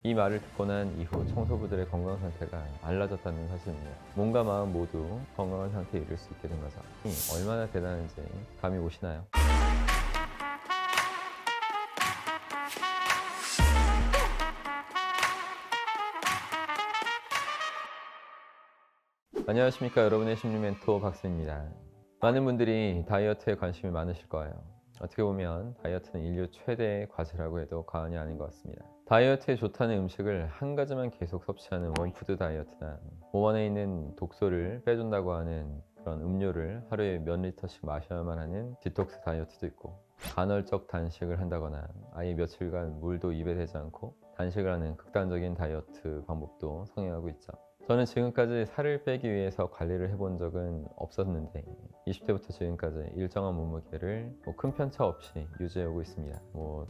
이 말을 듣고 난 이후 청소부들의 건강 상태가 달라졌다는 사실입니다. 몸과 마음 모두 건강한 상태에 이를 수 있게 된 거죠. 이 얼마나 대단한지 감이 오시나요? 안녕하십니까, 여러분의 심리 멘토 박수입니다. 많은 분들이 다이어트에 관심이 많으실 거예요. 어떻게 보면 다이어트는 인류 최대의 과제라고 해도 과언이 아닌 것 같습니다. 다이어트에 좋다는 음식을 한 가지만 계속 섭취하는 원푸드 다이어트나 몸 안에 있는 독소를 빼준다고 하는 그런 음료를 하루에 몇 리터씩 마셔야만 하는 디톡스 다이어트도 있고, 간헐적 단식을 한다거나 아예 며칠간 물도 입에 대지 않고 단식을 하는 극단적인 다이어트 방법도 성행하고 있죠. 저는 지금까지 살을 빼기 위해서 관리를 해본 적은 없었는데 20대부터 지금까지 일정한 몸무게를 큰 편차 없이 유지해오고 있습니다.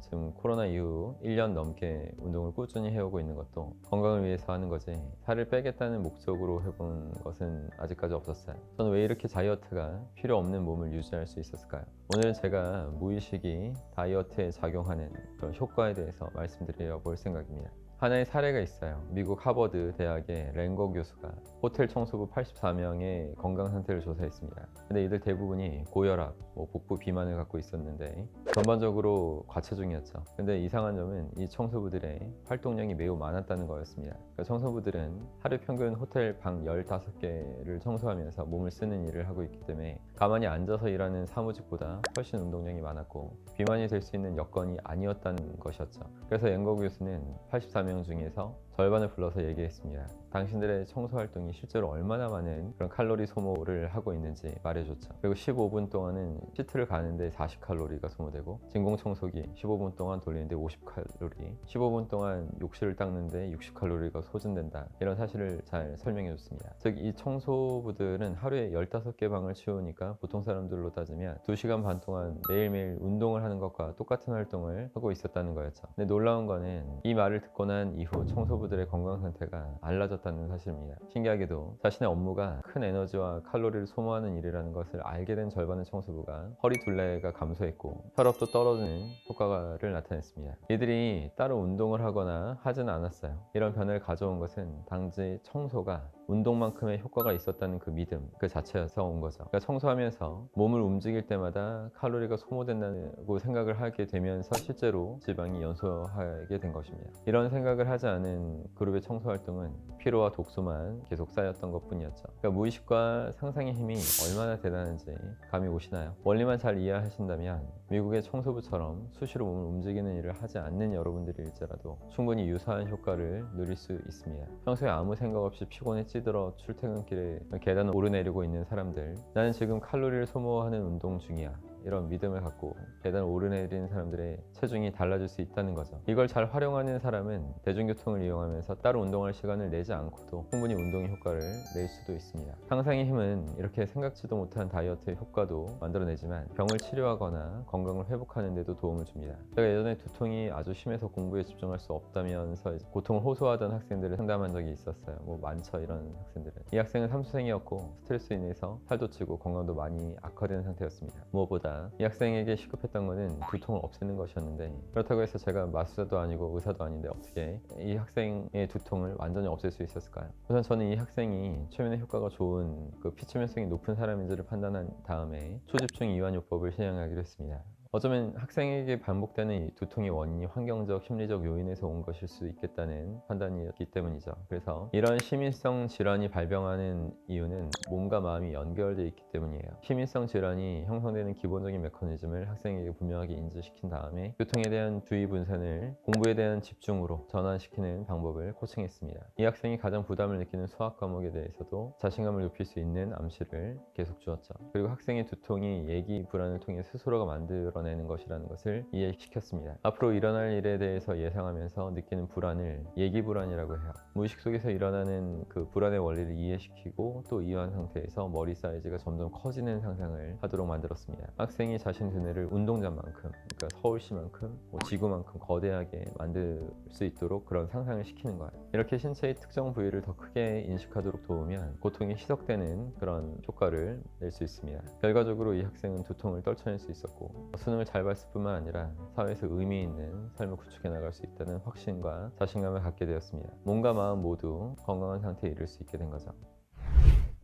지금 코로나 이후 1년 넘게 운동을 꾸준히 해오고 있는 것도 건강을 위해서 하는 거지, 살을 빼겠다는 목적으로 해본 것은 아직까지 없었어요. 저는 왜 이렇게 다이어트가 필요 없는 몸을 유지할 수 있었을까요? 오늘은 제가 무의식이 다이어트에 작용하는 그런 효과에 대해서 말씀드려 볼 생각입니다. 하나의 사례가 있어요. 미국 하버드 대학의 랭거 교수가 호텔 청소부 84명의 건강 상태를 조사했습니다. 근데 이들 대부분이 고혈압, 복부 비만을 갖고 있었는데 전반적으로 과체중이었죠. 근데 이상한 점은 이 청소부들의 활동량이 매우 많았다는 거였습니다. 그러니까 청소부들은 하루 평균 호텔 방 15개를 청소하면서 몸을 쓰는 일을 하고 있기 때문에 가만히 앉아서 일하는 사무직보다 훨씬 운동량이 많았고 비만이 될 수 있는 여건이 아니었다는 것이었죠. 그래서 랭거 교수는 84명 중에서 절반을 불러서 얘기했습니다. 당신들의 청소 활동이 실제로 얼마나 많은 그런 칼로리 소모를 하고 있는지 말해줬죠. 그리고 15분 동안은 시트를 가는데 40칼로리가 소모되고, 진공청소기 15분 동안 돌리는데 50칼로리, 15분 동안 욕실을 닦는데 60칼로리가 소진된다, 이런 사실을 잘 설명해 줬습니다. 즉, 이 청소부들은 하루에 15개 방을 치우니까 보통 사람들로 따지면 2시간 반 동안 매일매일 운동을 하는 것과 똑같은 활동을 하고 있었다는 거였죠. 근데 놀라운 거는 이 말을 듣고 난 이후 청소부들의 건강 상태가 달라졌다는 사실입니다. 신기하게도 자신의 업무가 큰 에너지와 칼로리를 소모하는 일이라는 것을 알게 된 절반의 청소부가 허리 둘레가 감소했고 혈압도 떨어지는 효과를 나타냈습니다. 이들이 따로 운동을 하거나 하지는 않았어요. 이런 변화를 가져온 것은 단지 청소가 운동만큼의 효과가 있었다는 그 믿음 그 자체여서 온 거죠. 그러니까 청소하면서 몸을 움직일 때마다 칼로리가 소모된다고 생각을 하게 되면서 실제로 지방이 연소하게 된 것입니다. 이런 생각을 하지 않은 그룹의 청소 활동은 피로와 독소만 계속 쌓였던 것 뿐이었죠. 그러니까 무의식과 상상의 힘이 얼마나 대단한지 감이 오시나요? 원리만 잘 이해하신다면 미국의 청소부처럼 수시로 몸을 움직이는 일을 하지 않는 여러분들일지라도 충분히 유사한 효과를 누릴 수 있습니다. 평소에 아무 생각 없이 피곤에 찌들어 출퇴근길에 계단을 오르내리고 있는 사람들, 나는 지금 칼로리를 소모하는 운동 중이야, 이런 믿음을 갖고 계단을 오르내리는 사람들의 체중이 달라질 수 있다는 거죠. 이걸 잘 활용하는 사람은 대중교통을 이용하면서 따로 운동할 시간을 내지 않고도 충분히 운동의 효과를 낼 수도 있습니다. 상상의 힘은 이렇게 생각지도 못한 다이어트의 효과도 만들어내지만 병을 치료하거나 건강을 회복하는 데도 도움을 줍니다. 제가 예전에 두통이 아주 심해서 공부에 집중할 수 없다면서 고통을 호소하던 학생들을 상담한 적이 있었어요. 많죠, 이런 학생들은. 이 학생은 삼수생이었고 스트레스로 인해서 살도 찌고 건강도 많이 악화된 상태였습니다. 무엇보다 이 학생에게 시급했던 것은 두통을 없애는 것이었는데, 그렇다고 해서 제가 마술사도 아니고 의사도 아닌데 어떻게 이 학생의 두통을 완전히 없앨 수 있었을까요? 우선 저는 이 학생이 최면에 효과가 좋은 피치면성이 높은 사람인지를 판단한 다음에 초집중 이완요법을 시행하기로 했습니다. 어쩌면 학생에게 반복되는 이 두통의 원인이 환경적, 심리적 요인에서 온 것일 수 있겠다는 판단이었기 때문이죠. 그래서 이런 시민성 질환이 발병하는 이유는 몸과 마음이 연결되어 있기 때문이에요. 시민성 질환이 형성되는 기본적인 메커니즘을 학생에게 분명하게 인지시킨 다음에 두통에 대한 주의 분산을 공부에 대한 집중으로 전환시키는 방법을 코칭했습니다. 이 학생이 가장 부담을 느끼는 수학 과목에 대해서도 자신감을 높일 수 있는 암시를 계속 주었죠. 그리고 학생의 두통이 예기 불안을 통해 스스로가 만들어내는 것이라는 것을 이해시켰습니다. 앞으로 일어날 일에 대해서 예상하면서 느끼는 불안을 예기 불안이라고 해요. 무의식 속에서 일어나는 그 불안의 원리를 이해시키고 또 이해한 상태에서 머리 사이즈가 점점 커지는 상상을 하도록 만들었습니다. 학생이 자신 두뇌를 운동장만큼, 그러니까 서울시만큼, 지구만큼 거대하게 만들 수 있도록 그런 상상을 시키는 거예요. 이렇게 신체의 특정 부위를 더 크게 인식하도록 도우면 고통이 희석되는 그런 효과를 낼 수 있습니다. 결과적으로 이 학생은 두통을 떨쳐낼 수 있었고 수능을 잘 봤을 뿐만 아니라 사회에서 의미 있는 삶을 구축해 나갈 수 있다는 확신과 자신감을 갖게 되었습니다. 몸과 마음 모두 건강한 상태에 이를 수 있게 된 거죠.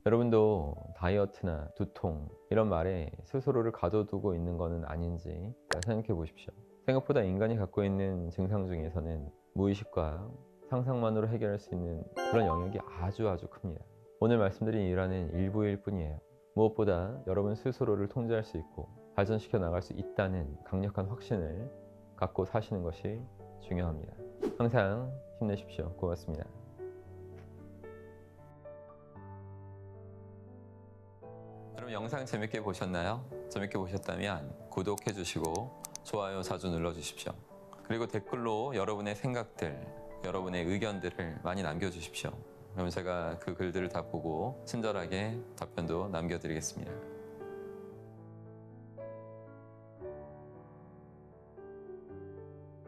여러분도 다이어트나 두통 이런 말에 스스로를 가둬두고 있는 것은 아닌지 생각해 보십시오. 생각보다 인간이 갖고 있는 증상 중에서는 무의식과 상상만으로 해결할 수 있는 그런 영역이 아주 큽니다. 오늘 말씀드린 일화는 일부일 뿐이에요. 무엇보다 여러분 스스로를 통제할 수 있고 발전시켜 나갈 수 있다는 강력한 확신을 갖고 사시는 것이 중요합니다. 항상 힘내십시오. 고맙습니다. 여러분 영상 재밌게 보셨나요? 재밌게 보셨다면 구독해 주시고 좋아요 자주 눌러 주십시오. 그리고 댓글로 여러분의 생각들, 여러분의 의견들을 많이 남겨주십시오. 그럼 제가 그 글들을 다 보고 친절하게 답변도 남겨드리겠습니다.